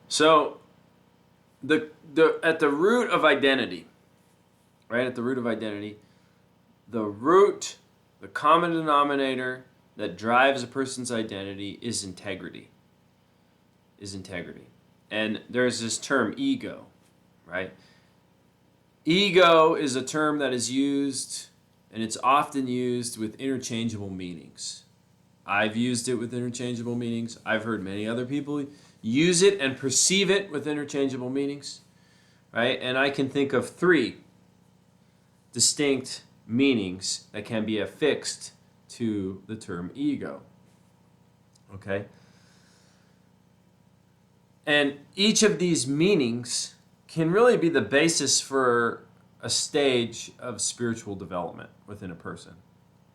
So the at the root of identity, right? At the root of identity, the common denominator that drives a person's identity is integrity. Is integrity. And there's this term ego, right? Ego is a term that is used, and it's often used with interchangeable meanings. I've used it with interchangeable meanings. I've heard many other people use it and perceive it with interchangeable meanings, right? And I can think of three distinct meanings that can be affixed to the term ego, okay? And each of these meanings can really be the basis for a stage of spiritual development within a person.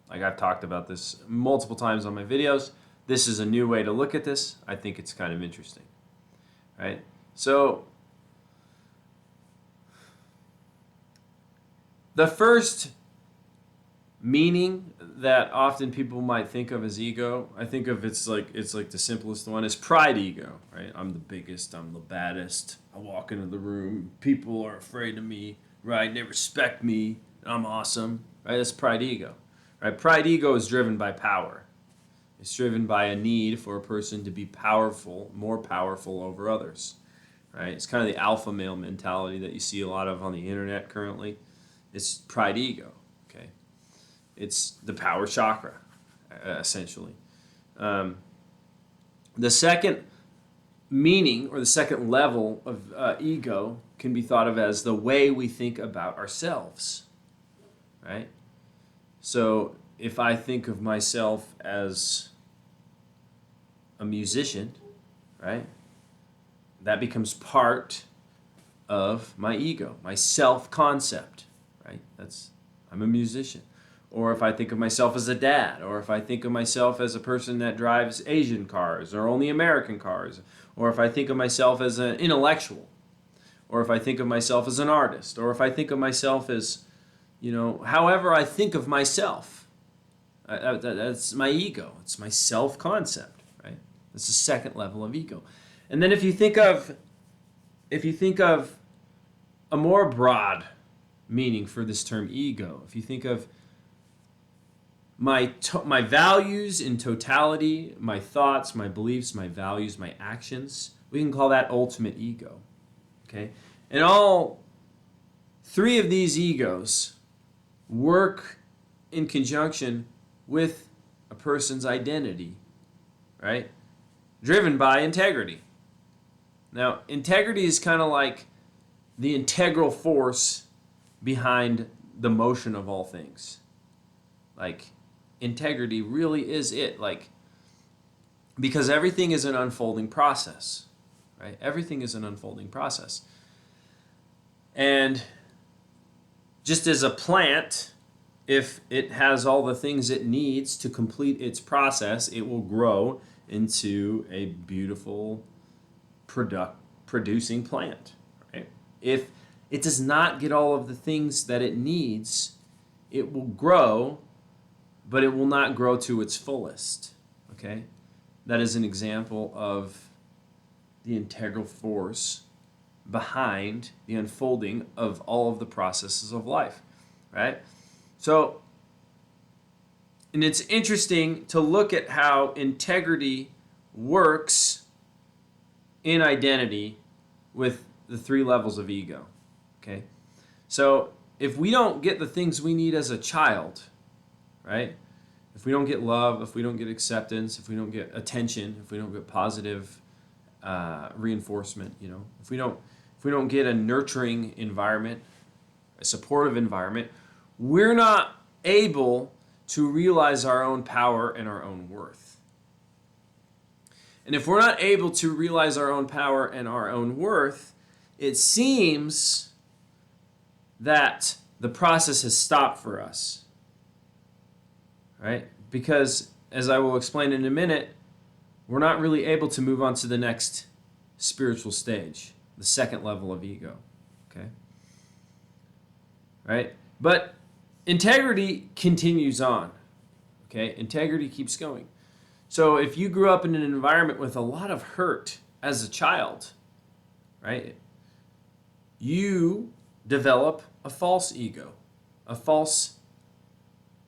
Like I've talked about this multiple times on my videos. This is a new way to look at this. I think it's kind of interesting, right? So the first meaning that often people might think of as ego, I think of it's like the simplest one is pride ego, right? I'm the biggest, I'm the baddest. I walk into the room, people are afraid of me, right? They respect me, I'm awesome, right? That's pride ego, right? Pride ego is driven by power. It's driven by a need for a person to be powerful, more powerful over others, right? It's kind of the alpha male mentality that you see a lot of on the internet currently. It's pride ego, okay? It's the power chakra, essentially. The second meaning or the second level of ego can be thought of as the way we think about ourselves, right? So if I think of myself as a musician, right, that becomes part of my ego, my self-concept, right? I'm a musician. Or if I think of myself as a dad, or if I think of myself as a person that drives Asian cars or only American cars, or if I think of myself as an intellectual, or if I think of myself as an artist, or if I think of myself as, however I think of myself, that's my ego. It's my self-concept, right? That's the second level of ego. And then if you think of a more broad meaning for this term ego, if you think of my values in totality, my thoughts, my beliefs, my values, my actions, we can call that ultimate ego, okay? And all three of these egos work in conjunction with a person's identity, right? Driven by integrity. Now, integrity is kind of like the integral force behind the motion of all things. Like, integrity really is it, because everything is an unfolding process, right? Everything is an unfolding process. And just as a plant, if it has all the things it needs to complete its process, it will grow into a beautiful producing plant, right? If it does not get all of the things that it needs, it will grow, but it will not grow to its fullest, okay? That is an example of the integral force behind the unfolding of all of the processes of life, right? So, and it's interesting to look at how integrity works in identity with the three levels of ego, okay? So, if we don't get the things we need as a child, right? If we don't get love, if we don't get acceptance, if we don't get attention, if we don't get positive reinforcement, if we don't get a nurturing environment, a supportive environment, we're not able to realize our own power and our own worth. And if we're not able to realize our own power and our own worth, it seems that the process has stopped for us. Right? Because, as I will explain in a minute, we're not really able to move on to the next spiritual stage, the second level of ego. Okay? Right? But integrity continues on. Okay? Integrity keeps going. So if you grew up in an environment with a lot of hurt as a child, right? You develop a false ego, a false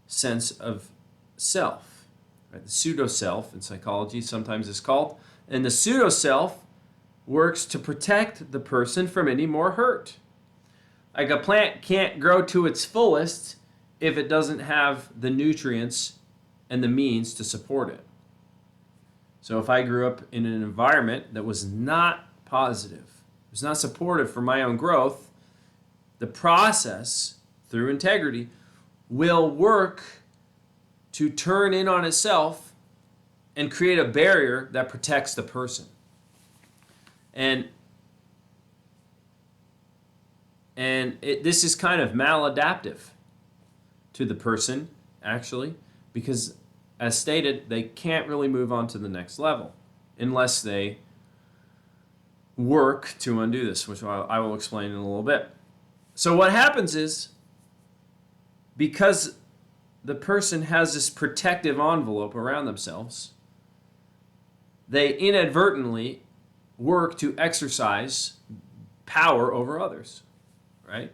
sense of self, right? The pseudo-self in psychology sometimes is called. And the pseudo-self works to protect the person from any more hurt. Like a plant can't grow to its fullest if it doesn't have the nutrients and the means to support it. So if I grew up in an environment that was not positive, was not supportive for my own growth, the process through integrity will work to turn in on itself and create a barrier that protects the person. And this is kind of maladaptive to the person, actually, because as stated, they can't really move on to the next level unless they work to undo this, which I will explain in a little bit. So what happens is, because the person has this protective envelope around themselves, they inadvertently work to exercise power over others, right?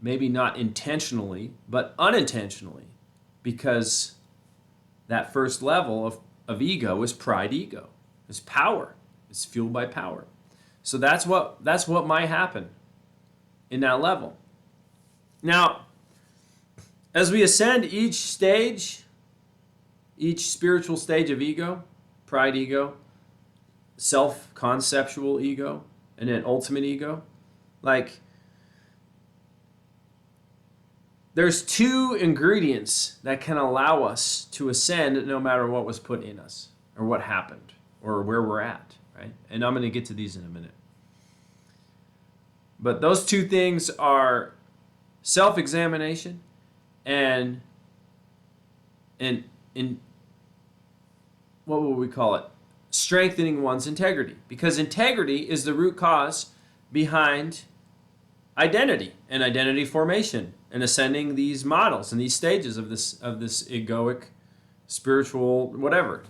Maybe not intentionally, but unintentionally, because that first level of ego is pride ego. It's power. It's fueled by power. So that's what might happen in that level. Now, as we ascend each stage, each spiritual stage of ego, pride ego, self-conceptual ego, and then ultimate ego, like, there's two ingredients that can allow us to ascend no matter what was put in us or what happened or where we're at, right? And I'm going to get to these in a minute. But those two things are self-examination and what would we call it? Strengthening one's integrity. Because integrity is the root cause behind identity and identity formation and ascending these models and these stages of this egoic, spiritual, whatever,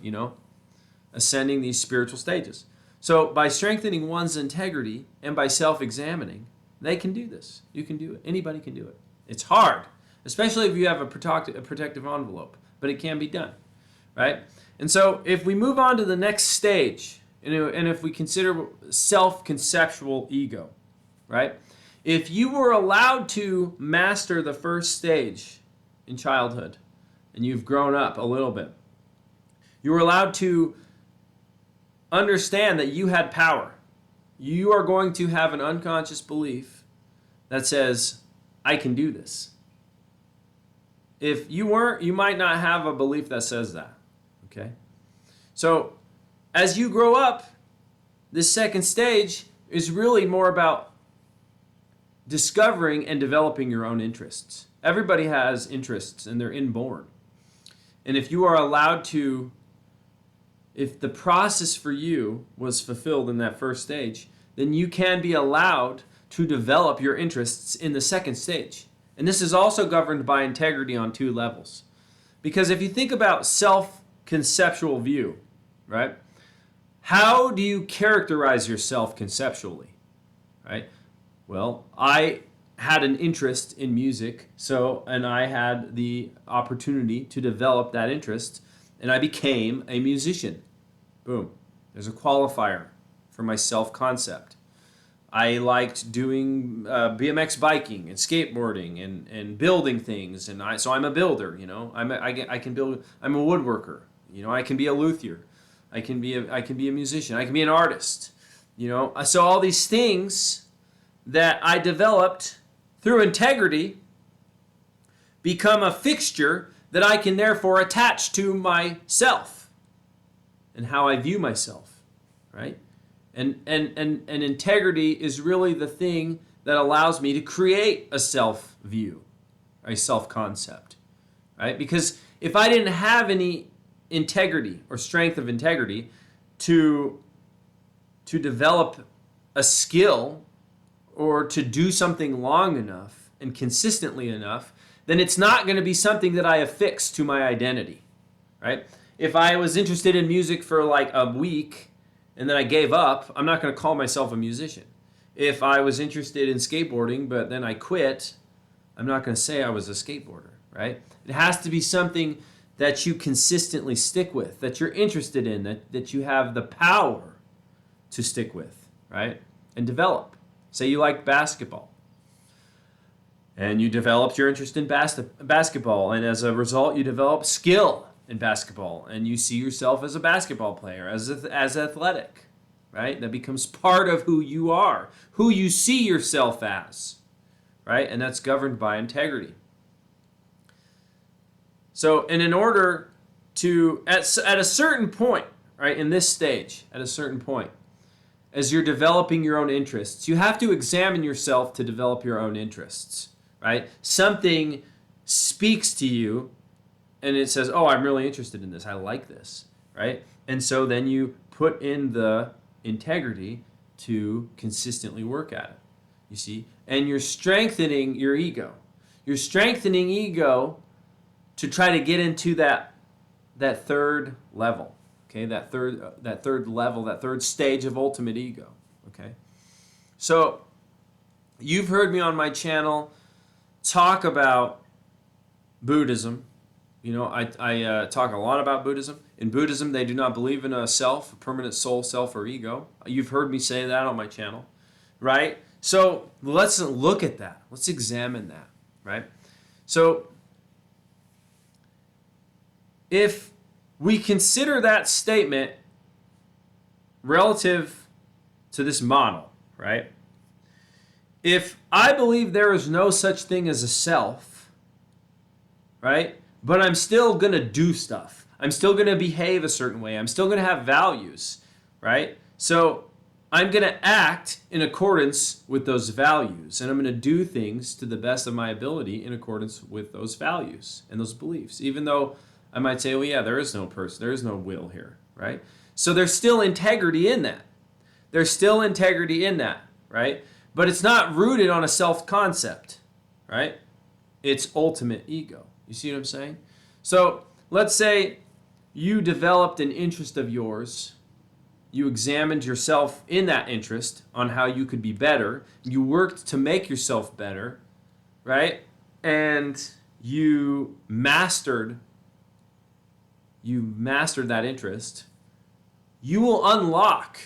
ascending these spiritual stages. So by strengthening one's integrity and by self-examining, they can do this. You can do it. Anybody can do it. It's hard, especially if you have a protective envelope, but it can be done, right? And so if we move on to the next stage, and if we consider self-conceptual ego, right? If you were allowed to master the first stage in childhood, and you've grown up a little bit, you were allowed to understand that you had power. You are going to have an unconscious belief that says, I can do this. If you weren't, you might not have a belief that says that. Okay? So, as you grow up, this second stage is really more about discovering and developing your own interests. Everybody has interests and they're inborn. And if you are allowed to, if the process for you was fulfilled in that first stage, then you can be allowed to develop your interests in the second stage. And this is also governed by integrity on two levels. Because if you think about self-conceptual view, right? How do you characterize yourself conceptually, right? Well, I had an interest in music, and I had the opportunity to develop that interest, and I became a musician. Boom. There's a qualifier for my self-concept. I liked doing BMX biking and skateboarding and building things, and so I'm a builder. I can build. I'm a woodworker. I can be a luthier. I can be a musician. I can be an artist. So all these things that I developed through integrity become a fixture that I can therefore attach to myself and how I view myself, right? And integrity is really the thing that allows me to create a self-view, a self-concept, right? Because if I didn't have any integrity or strength of integrity to develop a skill or to do something long enough and consistently enough, then it's not going to be something that I affix to my identity, right? If I was interested in music for like a week and then I gave up, I'm not going to call myself a musician. If I was interested in skateboarding, but then I quit, I'm not going to say I was a skateboarder, right? It has to be something that you consistently stick with, that you're interested in, that you have the power to stick with, right? And develop. Say you like basketball, and you developed your interest in basketball, and as a result, you develop skill in basketball, and you see yourself as a basketball player, as athletic, right? That becomes part of who you are, who you see yourself as, right? And that's governed by integrity. So, and in order to, at a certain point, right, in this stage, at a certain point, as you're developing your own interests, you have to examine yourself to develop your own interests, right? Something speaks to you and it says, oh, I'm really interested in this. I like this, right? And so then you put in the integrity to consistently work at it, you see? And you're strengthening your ego. You're strengthening ego to try to get into that third level, okay? That third level, that third stage of ultimate ego, okay? So you've heard me on my channel talk about Buddhism. You know, I talk a lot about Buddhism. In Buddhism, they do not believe in a self, a permanent soul, self, or ego. You've heard me say that on my channel, right? So let's look at that. Let's examine that, right? So if we consider that statement relative to this model, right? If I believe there is no such thing as a self, right? But I'm still going to do stuff. I'm still going to behave a certain way. I'm still going to have values, right? So I'm going to act in accordance with those values, and I'm going to do things to the best of my ability in accordance with those values and those beliefs, even though I might say, well, yeah, there is no person, there is no will here, right? So there's still integrity in that. There's still integrity in that, right? But it's not rooted on a self-concept, right? It's ultimate ego. You see what I'm saying? So let's say you developed an interest of yours. You examined yourself in that interest on how you could be better. You worked to make yourself better, right? And you mastered that interest. You will unlock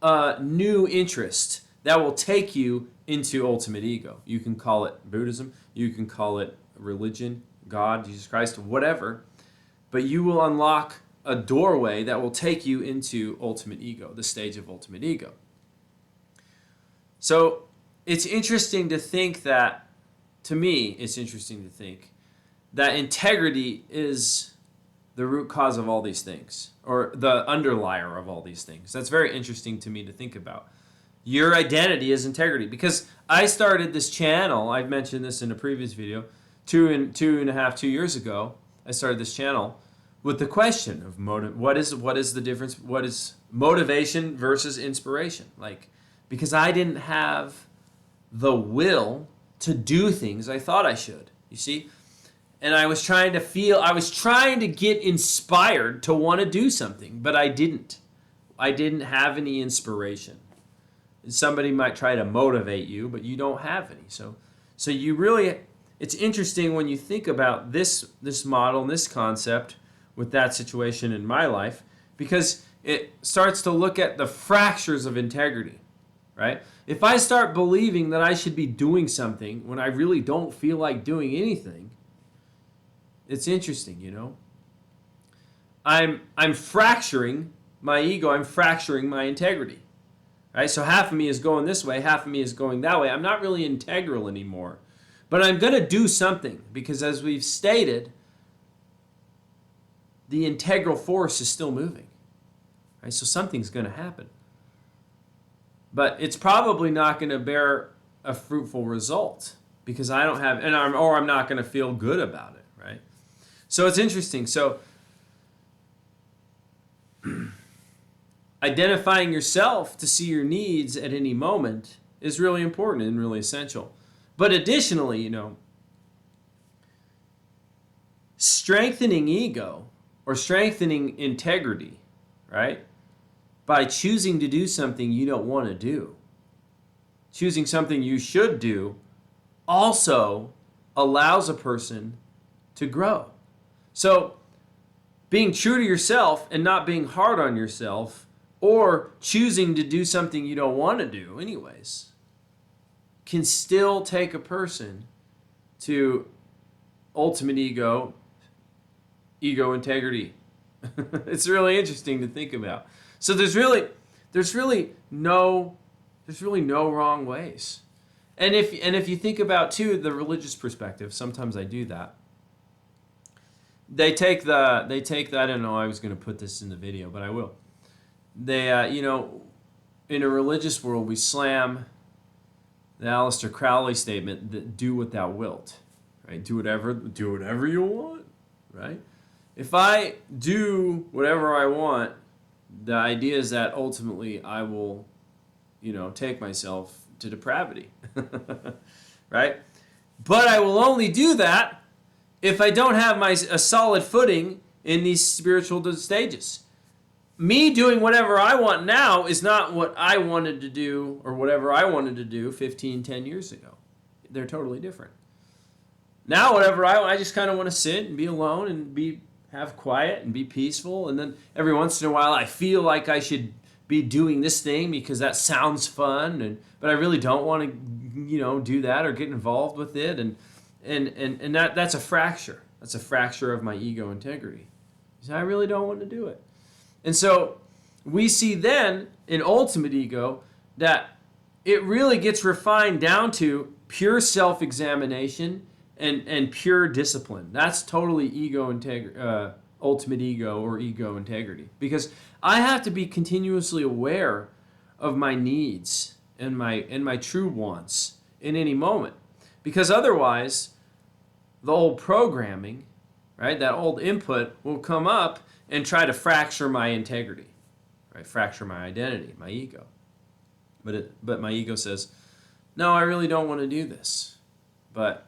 a new interest that will take you into ultimate ego. You can call it Buddhism, you can call it religion, God, Jesus Christ, whatever, but you will unlock a doorway that will take you into ultimate ego, the stage of ultimate ego. So it's interesting to think that, to me, it's interesting to think that integrity is the root cause of all these things, or the underlier of all these things. That's very interesting to me to think about. Your identity is integrity. Because I started this channel, I've mentioned this in a previous video, 2 years ago, I started this channel with the question of what is the difference, what is motivation versus inspiration? Because I didn't have the will to do things I thought I should, you see? And I was trying to get inspired to want to do something, but I didn't have any inspiration. Somebody might try to motivate you, but you don't have any. So you really, it's interesting when you think about this model and this concept with that situation in my life, because it starts to look at the fractures of integrity, right? If I start believing that I should be doing something when I really don't feel like doing anything, it's interesting, you know? I'm fracturing my ego, I'm fracturing my integrity. Right? So half of me is going this way, half of me is going that way. I'm not really integral anymore. But I'm going to do something because, as we've stated, the integral force is still moving. Right? So something's going to happen. But it's probably not going to bear a fruitful result because I don't have, or I'm not going to feel good about it. Right? So it's interesting. So identifying yourself to see your needs at any moment is really important and really essential. But additionally, you know, strengthening ego or strengthening integrity, right, by choosing to do something you don't want to do. Choosing something you should do also allows a person to grow. So, being true to yourself and not being hard on yourself, or choosing to do something you don't want to do anyways, can still take a person to ultimate ego integrity. It's really interesting to think about. So there's really no wrong ways. And if you think about too the religious perspective, sometimes I do that. They take the I don't know, I was going to put this in the video, but I will. They in a religious world, we slam the Aleister Crowley statement that do what thou wilt, right? Do whatever you want, right? If I do whatever I want, the idea is that ultimately I will, take myself to depravity, right? But I will only do that if I don't have a solid footing in these spiritual stages. Me doing whatever I want now is not what I wanted to do or whatever I wanted to do 10 years ago. They're totally different. Now whatever I just kind of want to sit and be alone and have quiet and be peaceful, and then every once in a while I feel like I should be doing this thing because that sounds fun, but I really don't want to do that or get involved with it, and that's a fracture. That's a fracture of my ego integrity. Because I really don't want to do it. And so we see then in ultimate ego that it really gets refined down to pure self-examination and pure discipline. That's totally ultimate ego or ego integrity. Because I have to be continuously aware of my needs and my true wants in any moment. Because otherwise, the old programming, right, that old input will come up and try to fracture my integrity, right? Fracture my identity, my ego. But my ego says, no, I really don't want to do this. But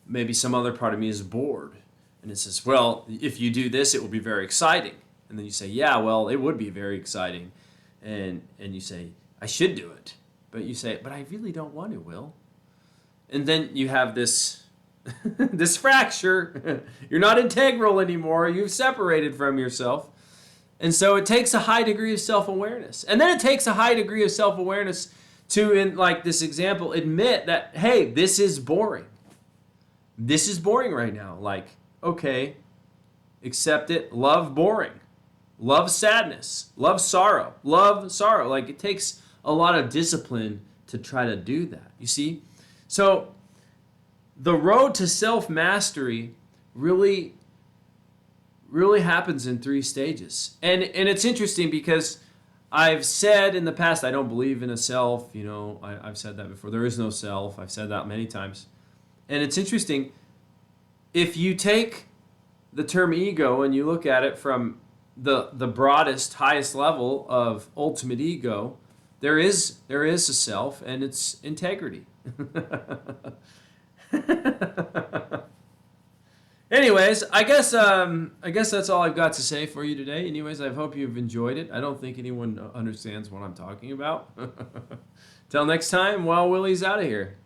maybe some other part of me is bored. And it says, well, if you do this, it will be very exciting. And then you say, yeah, well, it would be very exciting. And you say, I should do it. But you say, but I really don't want to, Will. And then you have this this fracture. You're not integral anymore. You've separated from yourself. And so it takes a high degree of self-awareness. And then it takes a high degree of self-awareness to, in like this example, admit that, hey, this is boring. This is boring right now. Like, okay, accept it. Love boring. Love sadness. Love sorrow. Love sorrow. Like, it takes a lot of discipline to try to do that. You see? So the road to self-mastery really happens in 3 stages. And it's interesting because I've said in the past, I don't believe in a self. I've said that before. There is no self. I've said that many times. And it's interesting, if you take the term ego and you look at it from the broadest, highest level of ultimate ego, there is a self, and it's integrity. Anyways, I guess that's all I've got to say for you today. Anyways, I hope you've enjoyed it. I don't think anyone understands what I'm talking about. Till next time, Willie's out of here.